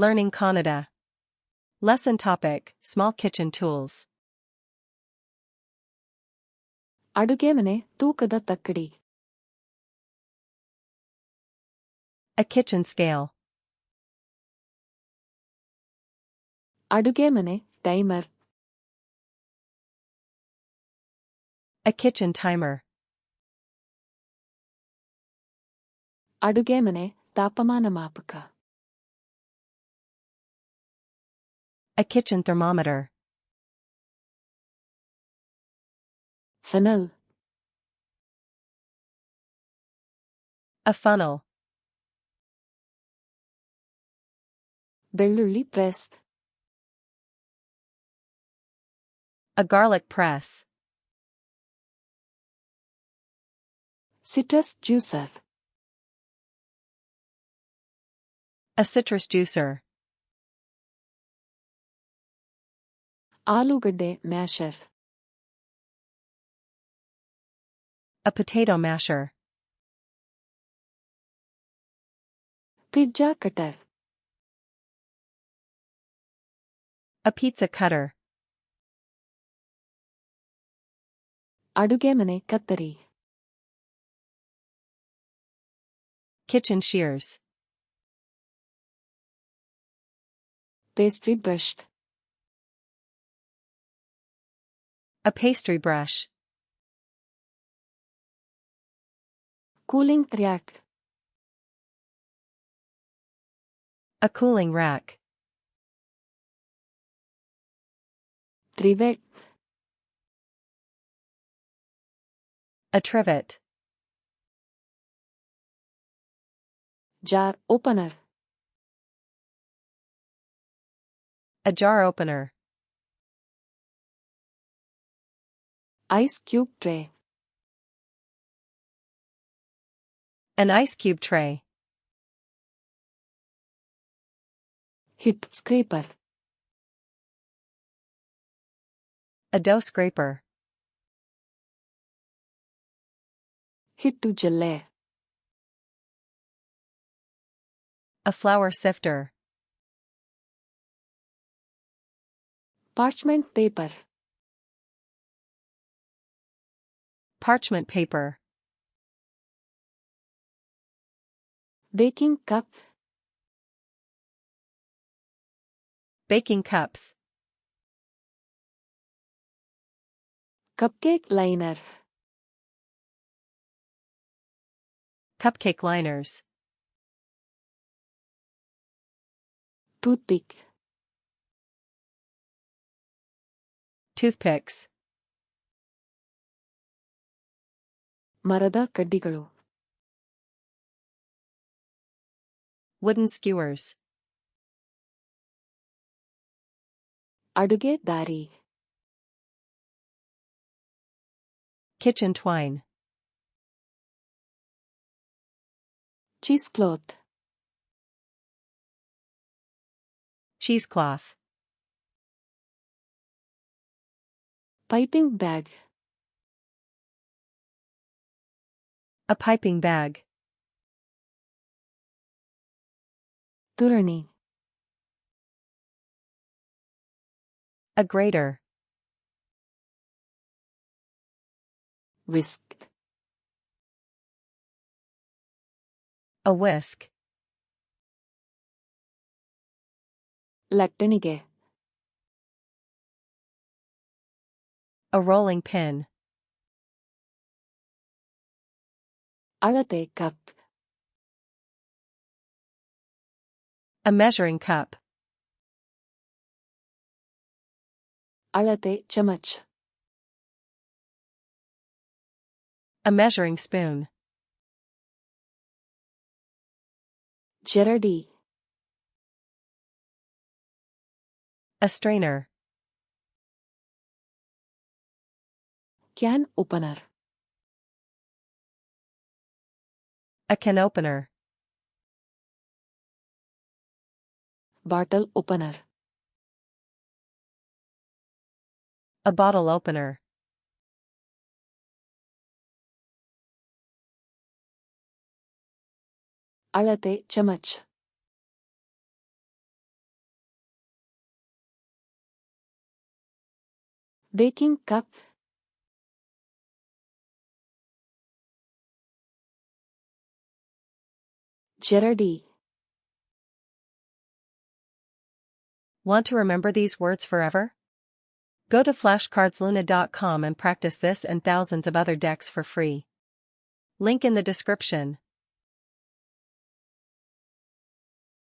Learning Kannada. Lesson topic: Small kitchen tools. ಅಡುಗೆ ಮನೆ ತೂಕದ ತಕ್ಕಡಿ. A kitchen scale. ಅಡುಗೆ ಮನೆ ಟೈಮರ್. A kitchen timer. ಅಡುಗೆ ಮನೆ ತಾಪಮಾನ ಮಾಪಕ. A kitchen thermometer. Funnel. A funnel. ಬೆಳ್ಳುಳ್ಳಿ press. A garlic press. Citrus juicer. A citrus juicer. ಆಲೂಗಡ್ಡೆ ಮ್ಯಾಷರ್. A potato masher. Pizza cutter. A pizza cutter. ಅಡುಗೆ ಮನೆ ಕತ್ತರಿ. Kitchen shears. Pastry brush. A pastry brush. Cooling rack. A cooling rack. ತ್ರಿವೆಟ್. A trivet. Jar opener. A jar opener. Ice cube tray. An ice cube tray. Hit scraper. A dough scraper. ಹಿಟ್ಟು ಜಲ್ಲೆ. A flour sifter. Parchment paper. Parchment paper. Baking cup. Baking cups. Cupcake liner. Cupcake liners. Toothpick. Toothpicks. ಮರದ ಕಡ್ಡಿಗಳು. Wooden skewers. ಅಡುಗೆ ದಾರಿ. Kitchen twine. Cheesecloth. Cheesecloth. Piping bag. A piping bag. ತುರಣಿ. A grater. Whisk. A whisk. ಲಟ್ಟಣಿಗೆ. A rolling pin. ಅಳತೆ cup. A measuring cup. ಅಳತೆ ಚಮಚ್. A measuring spoon. ಜರಡಿ. A strainer. Can opener. A can opener. Bottle opener. A bottle opener. ಅಳತೆ ಚಮಚ್. baking cup, Gerardi, Want to remember these words forever? Go to flashcardsluna.com and practice this and thousands of other decks for free. Link in the description.